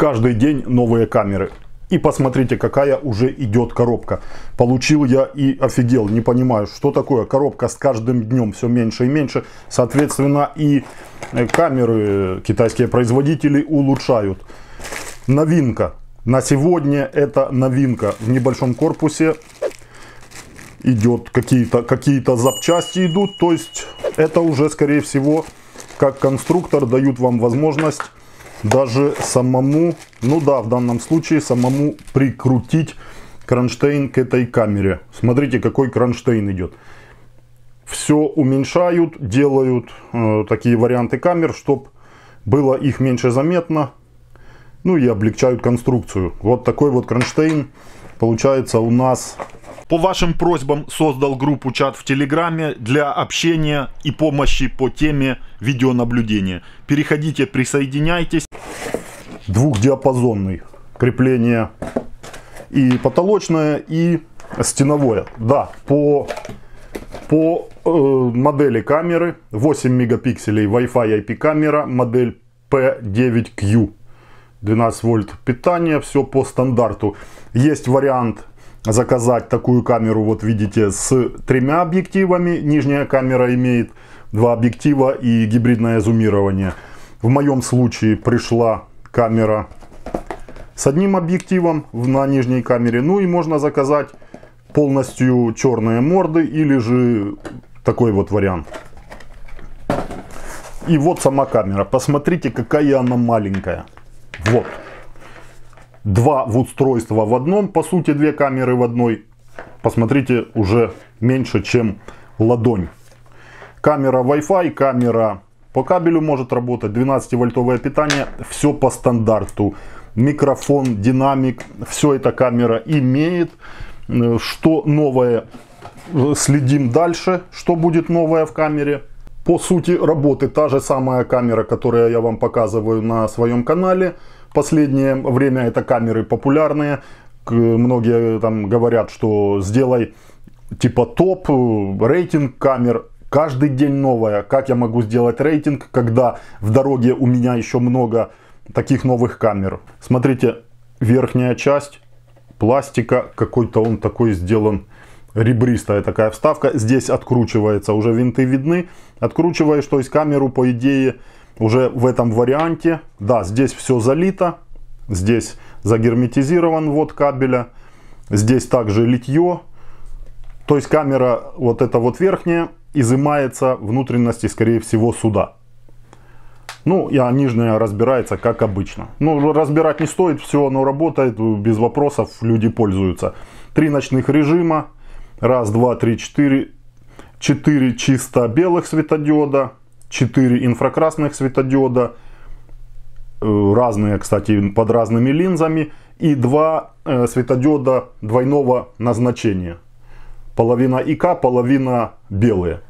Каждый день новые камеры. И посмотрите, какая уже идет коробка. Получил я и офигел. Не понимаю, что такое. Коробка с каждым днем все меньше и меньше. Соответственно, и камеры китайские производители улучшают. Новинка. На сегодня это новинка. В небольшом корпусе идет какие-то запчасти идут. То есть это уже, скорее всего, как конструктор дают вам возможность даже самому, ну да, в данном случае самому прикрутить кронштейн к этой камере. Смотрите, какой кронштейн идет. Все уменьшают, делают такие варианты камер, чтобы было их меньше заметно. Ну и облегчают конструкцию. Вот такой вот кронштейн получается у нас. По вашим просьбам создал группу чат в Телеграме для общения и помощи по теме видеонаблюдения. Переходите, присоединяйтесь. Двухдиапазонный. Крепление и потолочное, и стеновое. Да, по модели камеры 8 мегапикселей Wi-Fi IP камера, модель P9Q. 12 вольт питания, все по стандарту. Есть вариант заказать такую камеру, вот видите, с 3 объективами. Нижняя камера имеет 2 объектива и гибридное зумирование. В моем случае пришла камера с одним объективом на нижней камере. Ну и можно заказать полностью черные морды или же такой вот вариант. И вот сама камера. Посмотрите, какая она маленькая. Вот. 2 устройства в одном, по сути 2 камеры в одной. Посмотрите, уже меньше, чем ладонь. Камера Wi-Fi, камера по кабелю может работать, 12-вольтовое питание, все по стандарту. Микрофон, динамик, все эта камера имеет. Что новое, следим дальше, что будет новое в камере. По сути работы та же самая камера, которую я вам показываю на своем канале. Последнее время это камеры популярные. Многие там говорят, что сделай типа топ, рейтинг камер. Каждый день новая. Как я могу сделать рейтинг, когда в дороге у меня еще много таких новых камер? Смотрите, верхняя часть пластика, какой-то он такой сделан. Ребристая такая вставка. Здесь откручивается, уже винты видны. Откручиваешь, то есть камеру, по идее, уже в этом варианте. Да, здесь все залито. Здесь загерметизирован ввод кабеля. Здесь также литье. То есть камера, вот эта вот верхняя, изымается внутренности, скорее всего, сюда. Ну, и нижняя разбирается, как обычно. Ну, разбирать не стоит, все оно работает, без вопросов, люди пользуются. 3 ночных режима. 1, 2, 3, 4. 4 чисто белых светодиода. 4 инфракрасных светодиода. Разные, кстати, под разными линзами. И 2 светодиода двойного назначения. Половина ИК, половина белые.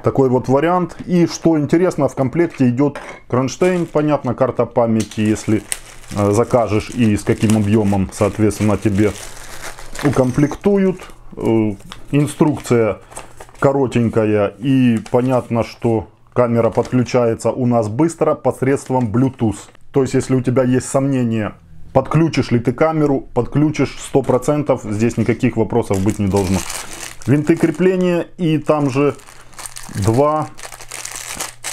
Такой вот вариант. И что интересно, в комплекте идет кронштейн. Понятно, карта памяти, если закажешь и с каким объемом, соответственно, тебе укомплектуют. Инструкция коротенькая, и понятно, что камера подключается у нас быстро посредством Bluetooth. То есть, если у тебя есть сомнения, подключишь ли ты камеру, подключишь 100%, здесь никаких вопросов быть не должно. Винты крепления, и там же 2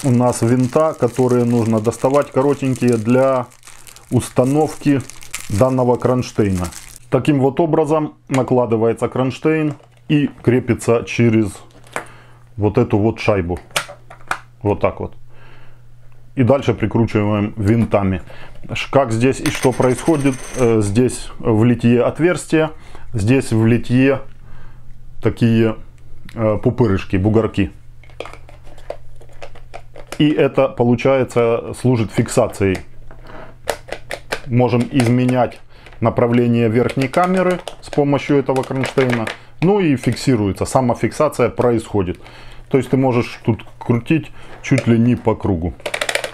у нас винта, которые нужно доставать, коротенькие, для установки данного кронштейна. Таким вот образом накладывается кронштейн и крепится через вот эту вот шайбу. Вот так вот. И дальше прикручиваем винтами. Как здесь и что происходит? Здесь в литье отверстия, здесь в литье такие пупырышки, бугорки. И это, получается, служит фиксацией. Можем изменять направление верхней камеры с помощью этого кронштейна. Ну и фиксируется. Сама фиксация происходит. То есть ты можешь тут крутить чуть ли не по кругу.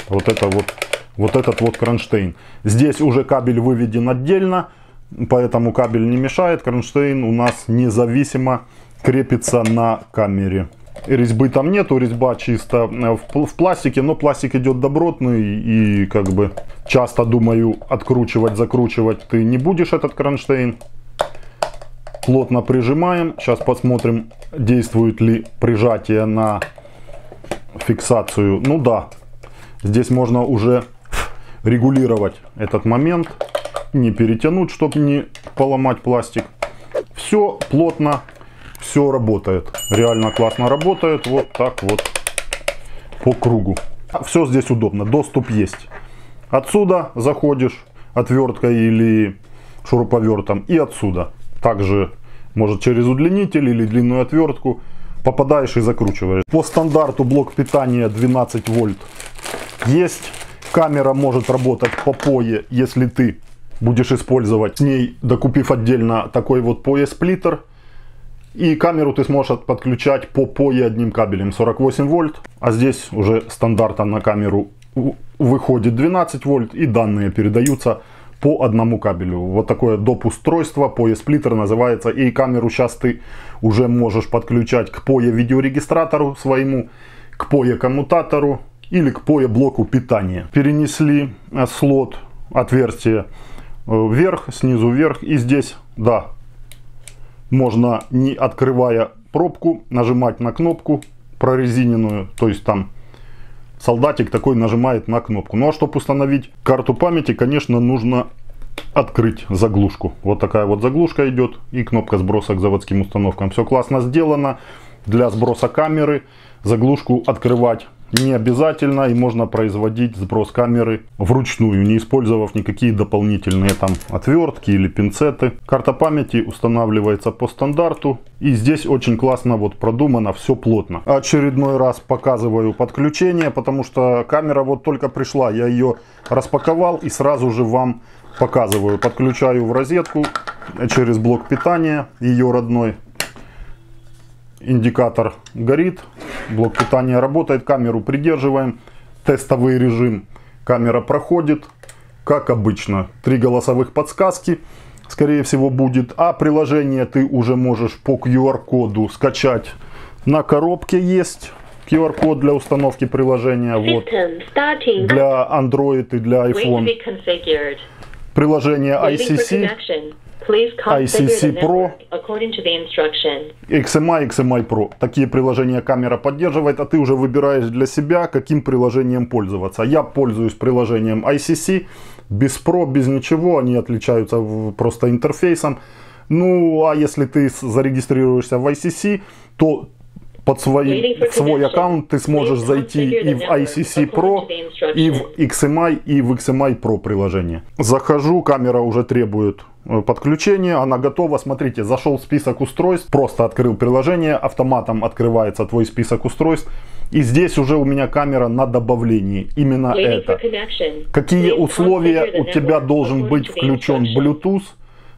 Вот этот вот кронштейн. Здесь уже кабель выведен отдельно, поэтому кабель не мешает. Кронштейн у нас независимо крепится на камере. резьбы там нету, резьба чисто в пластике, но пластик идет добротный, и как бы часто, думаю, откручивать, закручивать ты не будешь этот кронштейн. Плотно прижимаем. Сейчас посмотрим, действует ли прижатие на фиксацию. Ну да, здесь можно уже регулировать этот момент, не перетянуть, чтобы не поломать пластик. Все плотно, все работает, реально классно работает, вот так вот по кругу. Все здесь удобно, доступ есть. Отсюда заходишь отверткой или шуруповертом, и отсюда. Также может через удлинитель или длинную отвертку попадаешь и закручиваешь. По стандарту блок питания 12 вольт есть. Камера может работать по POE, если ты будешь использовать с ней, докупив отдельно такой вот POE-сплиттер. И камеру ты сможешь подключать по POE одним кабелем 48 вольт. А здесь уже стандартно на камеру выходит 12 вольт, и данные передаются по одному кабелю. Вот такое доп. Устройство, POE-сплиттер называется. И камеру сейчас ты уже можешь подключать к POE видеорегистратору своему, к POE коммутатору или к POE блоку питания. Перенесли слот, отверстие вверх, снизу вверх. И здесь, да, можно, не открывая пробку, нажимать на кнопку прорезиненную. То есть там солдатик такой нажимает на кнопку. Ну а чтобы установить карту памяти, конечно, нужно открыть заглушку. Вот такая вот заглушка идет и кнопка сброса к заводским установкам. Все классно сделано. Для сброса камеры заглушку открывать не обязательно, и можно производить сброс камеры вручную, не использовав никакие дополнительные там отвертки или пинцеты. Карта памяти устанавливается по стандарту, и здесь очень классно вот продумано, все плотно. Очередной раз показываю подключение, потому что камера вот только пришла, я ее распаковал и сразу же вам показываю. Подключаю в розетку через блок питания, ее родной. Индикатор горит, блок питания работает, камеру придерживаем, тестовый режим, камера проходит, как обычно. 3 голосовых подсказки, скорее всего, будет, а приложение ты уже можешь по QR-коду скачать. На коробке есть QR-код для установки приложения, вот, для Android и для iPhone. Приложение ICC. ICC Pro, XMI, XMI Pro. Такие приложения камера поддерживает, а ты уже выбираешь для себя, каким приложением пользоваться. Я пользуюсь приложением ICC, без Pro, без ничего, они отличаются просто интерфейсом. Ну, а если ты зарегистрируешься в ICC, то под свой аккаунт ты сможешь зайти и в ICC Pro, и в XMI, и в XMI Pro приложение. Захожу, камера уже требует подключения, она готова. Смотрите, зашел в список устройств, просто открыл приложение, автоматом открывается твой список устройств. И здесь уже у меня камера на добавлении. Именно это. Какие условия у тебя должен быть включен Bluetooth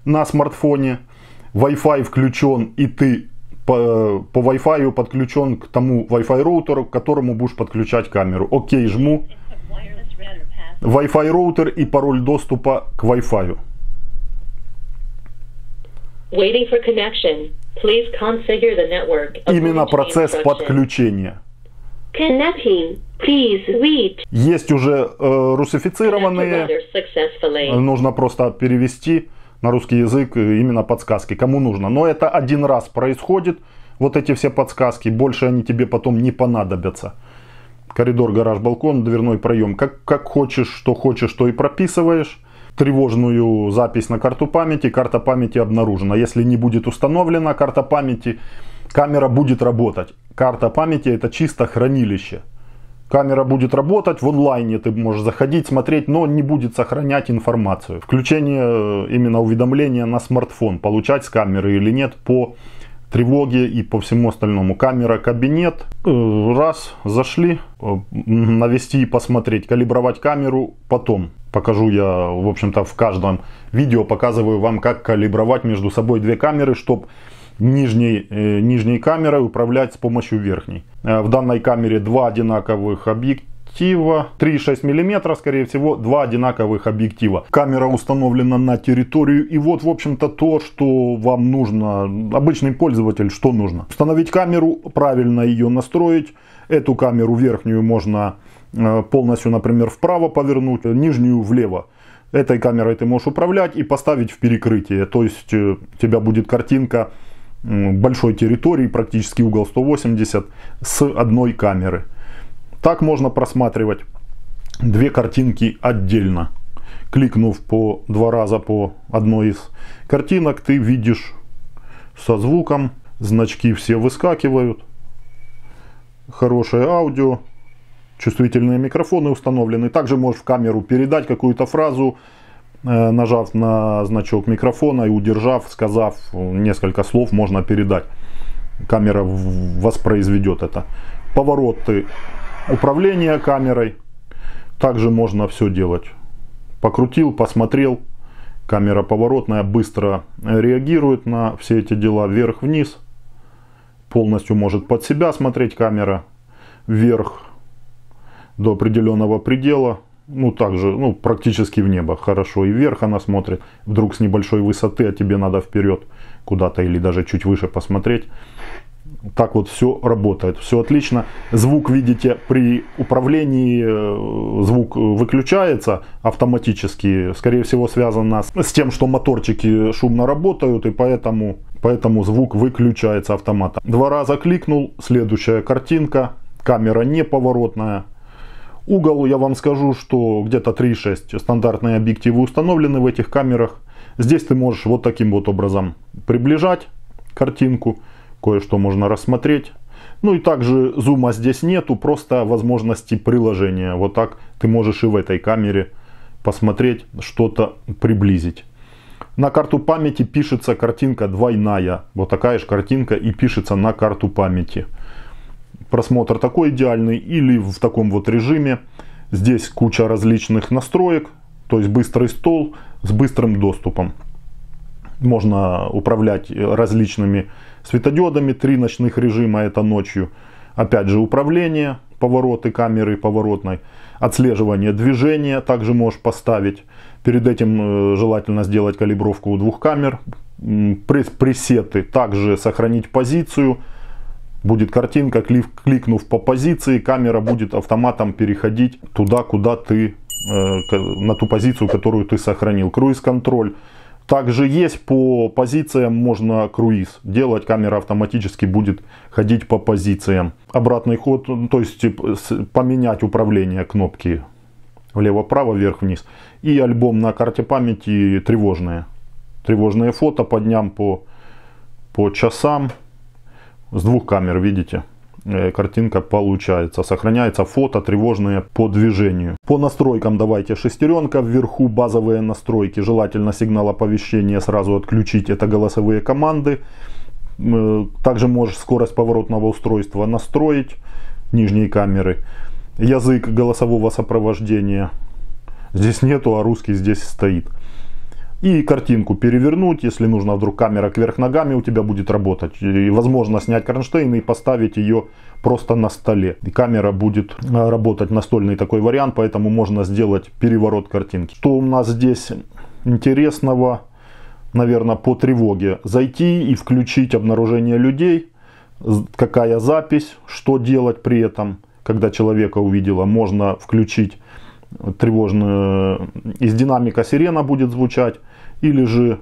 на смартфоне, Wi-Fi включен, и ты по Wi-Fi подключен к тому Wi-Fi роутеру, к которому будешь подключать камеру. Окей, жму. Wi-Fi роутер и пароль доступа к Wi-Fi. Именно процесс подключения. Есть уже русифицированные, нужно просто перевести на русский язык именно подсказки, кому нужно. Но это один раз происходит, вот эти все подсказки, больше они тебе потом не понадобятся. Коридор, гараж, балкон, дверной проем. Как хочешь, то и прописываешь. Тревожную запись на карту памяти, карта памяти обнаружена. Если не будет установлена карта памяти, камера будет работать. Карта памяти — это чисто хранилище. Камера будет работать, в онлайне ты можешь заходить, смотреть, но не будет сохранять информацию. Включение именно уведомления на смартфон, получать с камеры или нет по тревоге и по всему остальному. Камера, кабинет, раз, зашли, навести и посмотреть, калибровать камеру потом. Покажу я, в общем-то, в каждом видео показываю вам, как калибровать между собой две камеры, чтобы нижней камерой управлять с помощью верхней. В данной камере два одинаковых объектива, 3,6 мм, скорее всего, два одинаковых объектива. Камера установлена на территорию, и вот, в общем-то, то, что вам нужно, обычный пользователь, что нужно. Установить камеру, правильно ее настроить. Эту камеру верхнюю можно полностью, например, вправо повернуть, нижнюю влево. Этой камерой ты можешь управлять и поставить в перекрытие. То есть у тебя будет картинка большой территории, практически угол 180, с одной камеры. Так можно просматривать две картинки отдельно. Кликнув по два раза по одной из картинок, ты видишь со звуком, значки все выскакивают, хорошее аудио, чувствительные микрофоны установлены. Также можешь в камеру передать какую-то фразу, нажав на значок микрофона и удержав, сказав несколько слов, можно передать. Камера воспроизведет это. Повороты управления камерой. Также можно все делать. Покрутил, посмотрел. Камера поворотная, быстро реагирует на все эти дела. Вверх-вниз. Полностью может под себя смотреть камера. Вверх до определенного предела. Ну, также, практически в небо. Хорошо. И вверх она смотрит. Вдруг с небольшой высоты, а тебе надо вперед куда-то или даже чуть выше посмотреть. Так вот все работает. Все отлично. Звук, видите, при управлении звук выключается автоматически. Скорее всего, связано с тем, что моторчики шумно работают, и поэтому звук выключается автоматом. Два раза кликнул. Следующая картинка. Камера неповоротная. Угол, я вам скажу, что где-то 3,6 стандартные объективы установлены в этих камерах. Здесь ты можешь вот таким вот образом приближать картинку. Кое-что можно рассмотреть. Ну и также зума здесь нету, просто возможности приложения. Вот так ты можешь и в этой камере посмотреть, что-то приблизить. На карту памяти пишется картинка двойная. Вот такая же картинка и пишется на карту памяти. Просмотр такой идеальный или в таком вот режиме. Здесь куча различных настроек, то есть быстрый стол с быстрым доступом. Можно управлять различными светодиодами, 3 ночных режима, это ночью. Опять же управление, повороты камеры поворотной, отслеживание движения также можешь поставить. Перед этим желательно сделать калибровку 2 камер. Пресеты, также сохранить позицию. Будет картинка, кликнув по позиции, камера будет автоматом переходить туда, куда ты, на ту позицию, которую ты сохранил. Круиз-контроль. Также есть по позициям, можно круиз делать, камера автоматически будет ходить по позициям. Обратный ход, то есть поменять управление кнопки влево-право, вверх-вниз. И альбом на карте памяти тревожные. Тревожные фото по дням, по часам. С 2 камер, видите, картинка получается. Сохраняется фото тревожные по движению. По настройкам давайте шестеренка. Вверху базовые настройки. Желательно сигнал оповещения сразу отключить. Это голосовые команды. Также можешь скорость поворотного устройства настроить. Нижней камеры. Язык голосового сопровождения. Здесь нету, а русский здесь стоит. И картинку перевернуть, если нужно, вдруг камера кверх ногами у тебя будет работать. И возможно снять кронштейн и поставить ее просто на столе. И камера будет работать, настольный такой вариант, поэтому можно сделать переворот картинки. Что у нас здесь интересного, наверное, по тревоге? Зайти и включить обнаружение людей. Какая запись, что делать при этом, когда человека увидела. Можно включить тревожную, из динамика сирена будет звучать, или же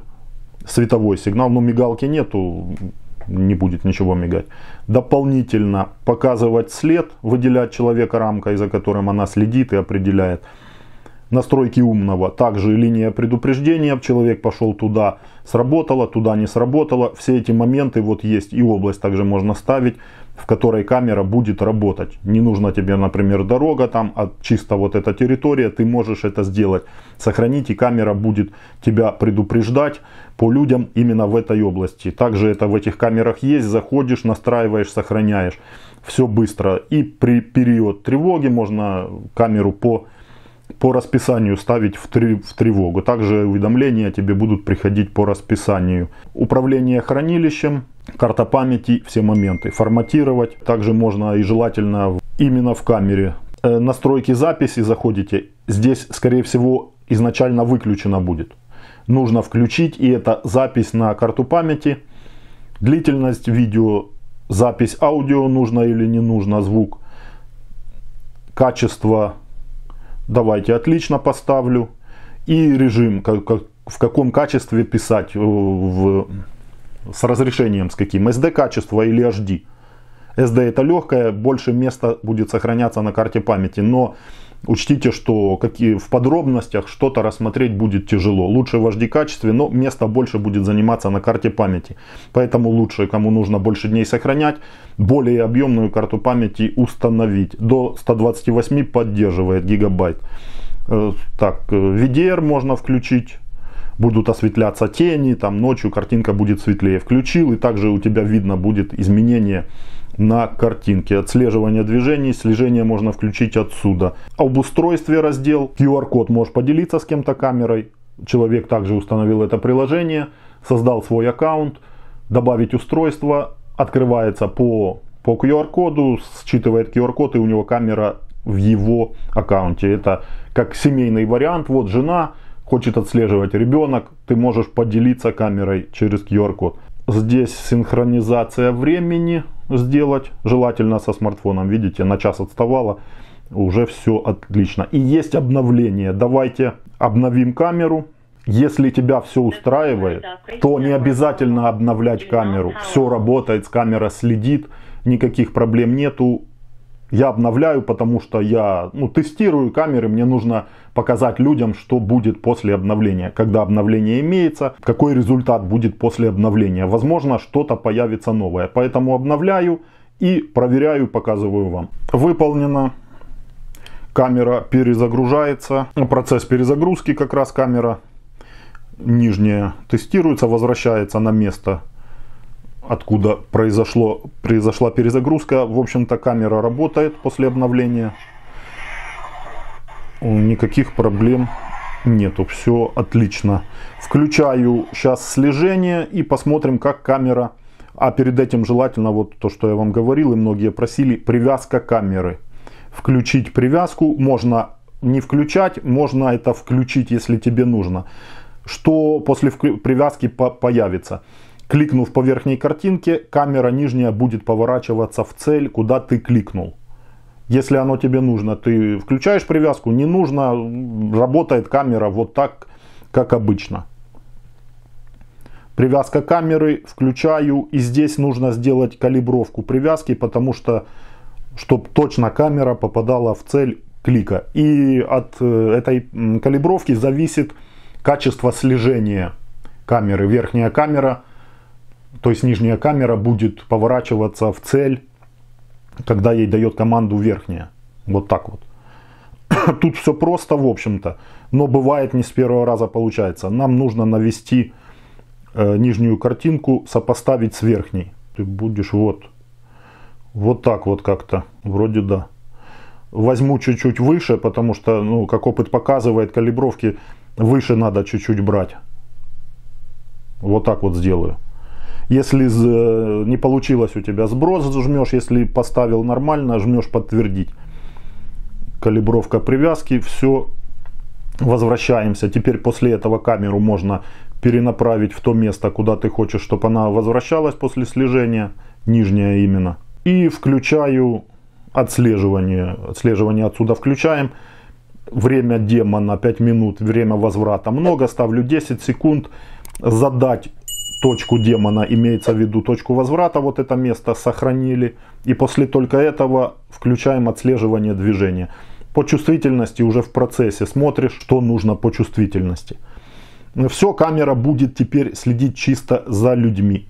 световой сигнал, но мигалки нету, не будет ничего мигать. Дополнительно показывать след, выделять человека рамкой, за которым она следит и определяет. Настройки умного, также линия предупреждения, человек пошел туда, сработало, туда не сработало. Все эти моменты вот есть, и область также можно ставить, в которой камера будет работать. Не нужно тебе, например, дорога там, а чисто вот эта территория, ты можешь это сделать. Сохранить, и камера будет тебя предупреждать по людям именно в этой области. Также это в этих камерах есть, заходишь, настраиваешь, сохраняешь. Все быстро. И при период тревоги можно камеру по расписанию ставить в тревогу. Также уведомления тебе будут приходить по расписанию. Управление хранилищем, карта памяти, все моменты. Форматировать также можно и желательно именно в камере. настройки записи заходите, здесь, скорее всего, изначально выключено будет. Нужно включить, и это запись на карту памяти, длительность видео, запись аудио, нужно или не нужно, звук, качество, давайте отлично поставлю, и режим, в каком качестве писать, с разрешением с каким, SD качество или HD. SD это легкое, больше места будет сохраняться на карте памяти, но учтите, что в подробностях что-то рассмотреть будет тяжело. Лучше в HD качестве, но место больше будет заниматься на карте памяти. Поэтому лучше, кому нужно больше дней сохранять, более объемную карту памяти установить. До 128 поддерживает гигабайт. Так, VDR можно включить. Будут осветляться тени, там ночью картинка будет светлее. Включил, и также у тебя видно будет изменение на картинке. Отслеживание движений, слежение можно включить отсюда. Об устройстве раздел. QR-код можешь поделиться с кем-то камерой. Человек также установил это приложение, создал свой аккаунт. Добавить устройство. Открывается по QR-коду, считывает QR-код, и у него камера в его аккаунте. Это как семейный вариант. Вот жена хочет отслеживать ребенок, ты можешь поделиться камерой через QR-код. Здесь синхронизация времени сделать, желательно со смартфоном. Видите, на час отставала, уже все отлично. И есть обновление. Давайте обновим камеру. Если тебя все устраивает, то не обязательно обновлять камеру. Все работает, камера следит, никаких проблем нету. Я обновляю, потому что я тестирую камеры, мне нужно показать людям, что будет после обновления. Когда обновление имеется, какой результат будет после обновления. Возможно, что-то появится новое. Поэтому обновляю и проверяю, показываю вам. Выполнено. Камера перезагрузается. Процесс перезагрузки как раз камера нижняя тестируется, возвращается на место, откуда произошла перезагрузка. В общем-то, камера работает после обновления. Никаких проблем нету. Все отлично. Включаю сейчас слежение и посмотрим, как камера. А перед этим желательно, вот то, что я вам говорил, и многие просили, привязка камеры. Включить привязку. Можно не включать, можно это включить, если тебе нужно. Что после привязки появится? Кликнув по верхней картинке, камера нижняя будет поворачиваться в цель, куда ты кликнул. Если оно тебе нужно, ты включаешь привязку, не нужно, работает камера вот так, как обычно. Привязка камеры, включаю, и здесь нужно сделать калибровку привязки, потому что, чтобы точно камера попадала в цель клика. И от этой калибровки зависит качество слежения камеры. Верхняя камера, то есть нижняя камера, будет поворачиваться в цель, когда ей дает команду верхняя. Вот так вот. Тут все просто, в общем-то, но бывает не с первого раза получается. Нам нужно навести нижнюю картинку, сопоставить с верхней. Ты будешь вот так вот как-то, вроде да. Возьму чуть-чуть выше, потому что, как опыт показывает, калибровки выше надо чуть-чуть брать. Вот так вот сделаю. Если не получилось у тебя, сброс жмешь, если поставил нормально, жмешь подтвердить. Калибровка привязки, все, возвращаемся. Теперь после этого камеру можно перенаправить в то место, куда ты хочешь, чтобы она возвращалась после слежения, нижняя именно. И включаю отслеживание. Отслеживание отсюда включаем. Время демона 5 минут, время возврата много, ставлю 10 секунд. Задать точку демона, имеется в виду точку возврата, вот это место сохранили. И после только этого включаем отслеживание движения. По чувствительности уже в процессе смотришь, что нужно по чувствительности. Все, камера будет теперь следить чисто за людьми.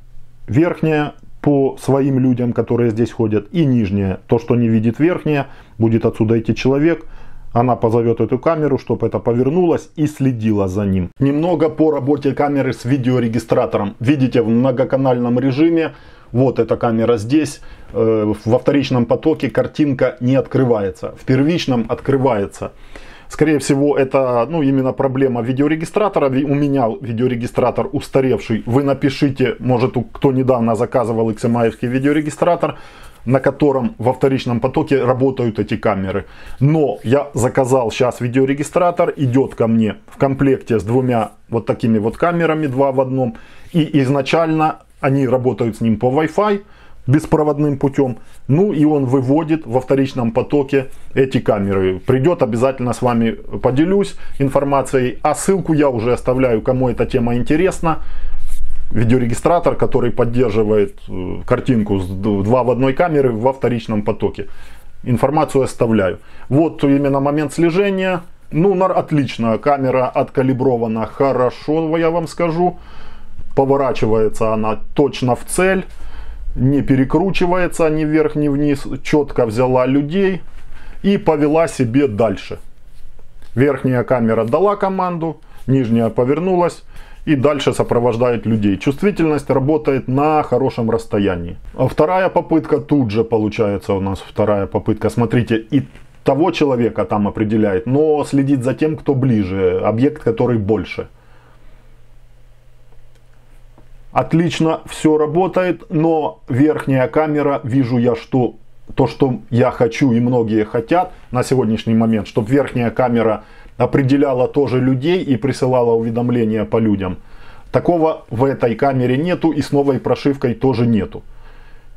Верхняя по своим людям, которые здесь ходят, и нижняя, то, что не видит верхняя, будет отсюда идти человек. Она позовет эту камеру, чтобы это повернулось и следила за ним. Немного по работе камеры с видеорегистратором. Видите, в многоканальном режиме, вот эта камера здесь, во вторичном потоке картинка не открывается. В первичном открывается. Скорее всего, это именно проблема видеорегистратора. У меня видеорегистратор устаревший. Вы напишите, может, кто недавно заказывал XMI-евский видеорегистратор, на котором во вторичном потоке работают эти камеры. Но я заказал сейчас видеорегистратор, идет ко мне в комплекте с двумя вот такими вот камерами, 2 в 1. И изначально они работают с ним по Wi-Fi, беспроводным путем. Ну и он выводит во вторичном потоке эти камеры. Придет, обязательно с вами поделюсь информацией. А ссылку я уже оставляю, кому эта тема интересна. Видеорегистратор, который поддерживает картинку с 2 в 1 камеры во вторичном потоке. Информацию оставляю. Вот именно момент слежения. Ну, отлично. Камера откалибрована хорошо, я вам скажу. Поворачивается она точно в цель. Не перекручивается ни вверх, ни вниз. Четко взяла людей и повела себе дальше. Верхняя камера дала команду, нижняя повернулась и дальше сопровождает людей. Чувствительность работает на хорошем расстоянии. А вторая попытка тут же получается у нас. Вторая попытка. Смотрите, и того человека там определяет, но следит за тем, кто ближе. Объект, который больше. Отлично все работает, но верхняя камера, вижу я, что то, что я хочу и многие хотят на сегодняшний момент, чтобы верхняя камера определяла тоже людей и присылала уведомления по людям. Такого в этой камере нету и с новой прошивкой тоже нету.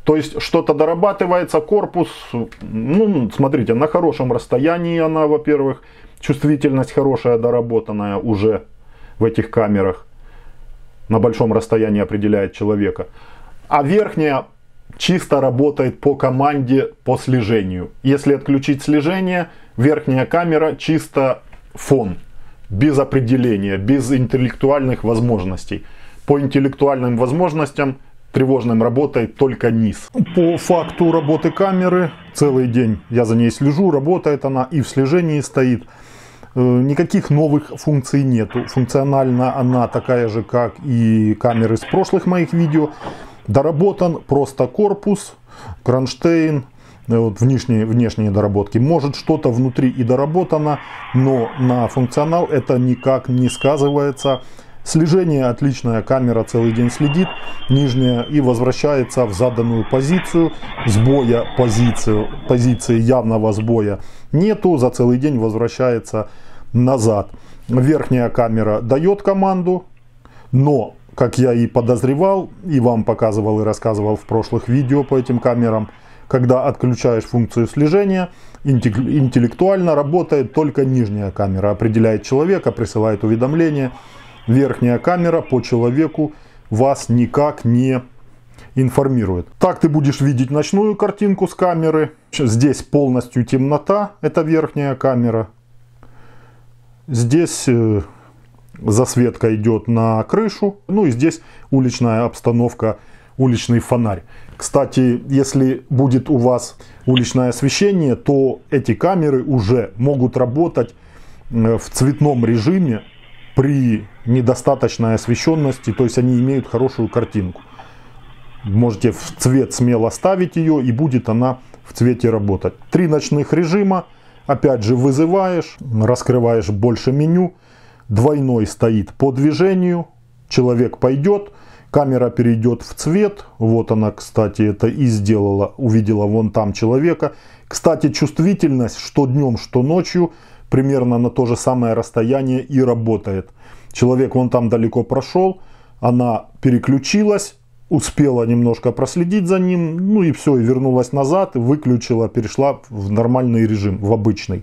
То есть что-то дорабатывается, корпус, ну смотрите, на хорошем расстоянии она, во-первых, чувствительность хорошая, доработанная уже в этих камерах. На большом расстоянии определяет человека. А верхняя чисто работает по команде по слежению. Если отключить слежение, верхняя камера чисто фон. Без определения, без интеллектуальных возможностей. По интеллектуальным возможностям тревожным работает только низ. По факту работы камеры целый день я за ней слежу, работает она и в слежении стоит. Никаких новых функций нету. Функционально она такая же, как и камеры с прошлых моих видео. Доработан просто корпус, кронштейн, вот внешние доработки. Может что-то внутри и доработано, но на функционал это никак не сказывается. Слежение отличная, камера целый день следит, нижняя, и возвращается в заданную позицию. Сбоя позиции явного сбоя нету, за целый день возвращается назад. Верхняя камера дает команду, но, как я и подозревал, и вам показывал и рассказывал в прошлых видео по этим камерам, когда отключаешь функцию слежения, интеллектуально работает только нижняя камера, определяет человека, присылает уведомления. Верхняя камера по человеку вас никак не информирует. Так ты будешь видеть ночную картинку с камеры. Здесь полностью темнота, это верхняя камера. Здесь засветка идет на крышу. Ну и здесь уличная обстановка, уличный фонарь. Кстати, если будет у вас уличное освещение, то эти камеры уже могут работать в цветном режиме при недостаточной освещенности, то есть они имеют хорошую картинку. Можете в цвет смело ставить ее, и будет она в цвете работать. 3 ночных режима. Опять же вызываешь, раскрываешь больше меню. Двойной стоит по движению. Человек пойдет, камера перейдет в цвет. Вот она, кстати, это и сделала. Увидела вон там человека. Кстати, чувствительность, что днем, что ночью, примерно на то же самое расстояние и работает. Человек вон там далеко прошел, она переключилась, успела немножко проследить за ним, ну и все, и вернулась назад, выключила, перешла в нормальный режим, в обычный.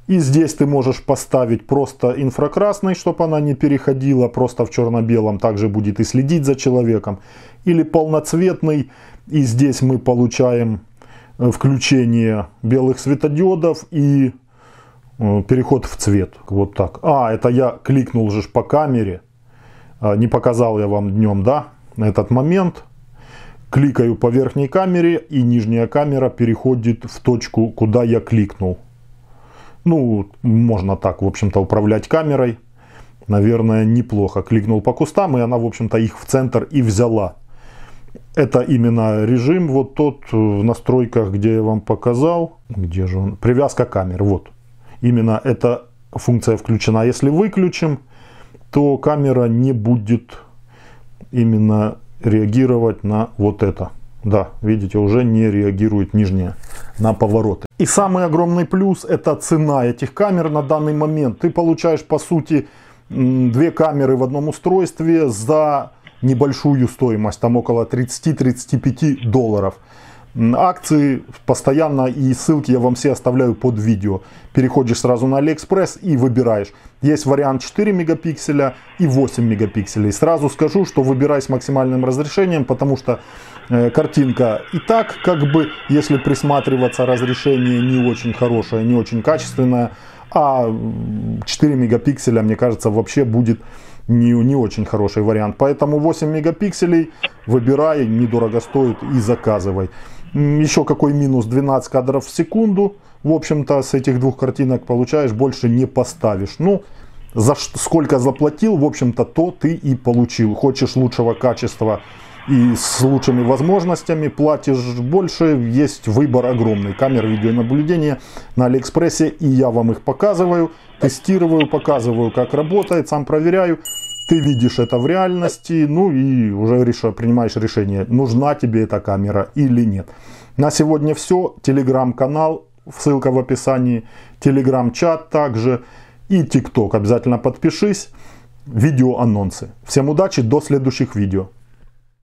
И здесь ты можешь поставить просто инфракрасный, чтобы она не переходила просто в черно-белом, также будет и следить за человеком. Или полноцветный, и здесь мы получаем включение белых светодиодов и переход в цвет. Вот так. Это я кликнул же по камере. Не показал я вам днем, да, этот момент. Кликаю по верхней камере, и нижняя камера переходит в точку, куда я кликнул. Ну, можно так, в общем-то, управлять камерой. Наверное, неплохо. Кликнул по кустам, и она, в общем-то, их в центр и взяла. Это именно режим, вот тот в настройках, где я вам показал. Где же он? Привязка камер, вот. Именно эта функция включена. Если выключим, то камера не будет именно реагировать на вот это. Да, видите, уже не реагирует нижняя на повороты. И самый огромный плюс — это цена этих камер на данный момент. Ты получаешь, по сути, 2 камеры в одном устройстве за небольшую стоимость, там около 30-35 долларов. Акции постоянно, и ссылки я вам все оставляю под видео. Переходишь сразу на AliExpress и выбираешь. Есть вариант 4 мегапикселя и 8 мегапикселей. Сразу скажу, что выбирай с максимальным разрешением, потому что картинка и так, как бы, если присматриваться, разрешение не очень хорошее, не очень качественное. А 4 мегапикселя, мне кажется, вообще будет не очень хороший вариант. Поэтому 8 мегапикселей выбирай, недорого стоит, и заказывай. Еще какой минус: 12 кадров в секунду. В общем-то, с этих 2 картинок получаешь, больше не поставишь. Ну, за сколько заплатил, в общем-то, то ты и получил. Хочешь лучшего качества и с лучшими возможностями, платишь больше. Есть выбор огромный камер видеонаблюдения на Алиэкспрессе, и я вам их показываю, тестирую, показываю, как работает, сам проверяю. Ты видишь это в реальности, ну и уже принимаешь решение, нужна тебе эта камера или нет. На сегодня все. Телеграм-канал, ссылка в описании, телеграм-чат также и тикток. Обязательно подпишись. Видео-анонсы. Всем удачи, до следующих видео.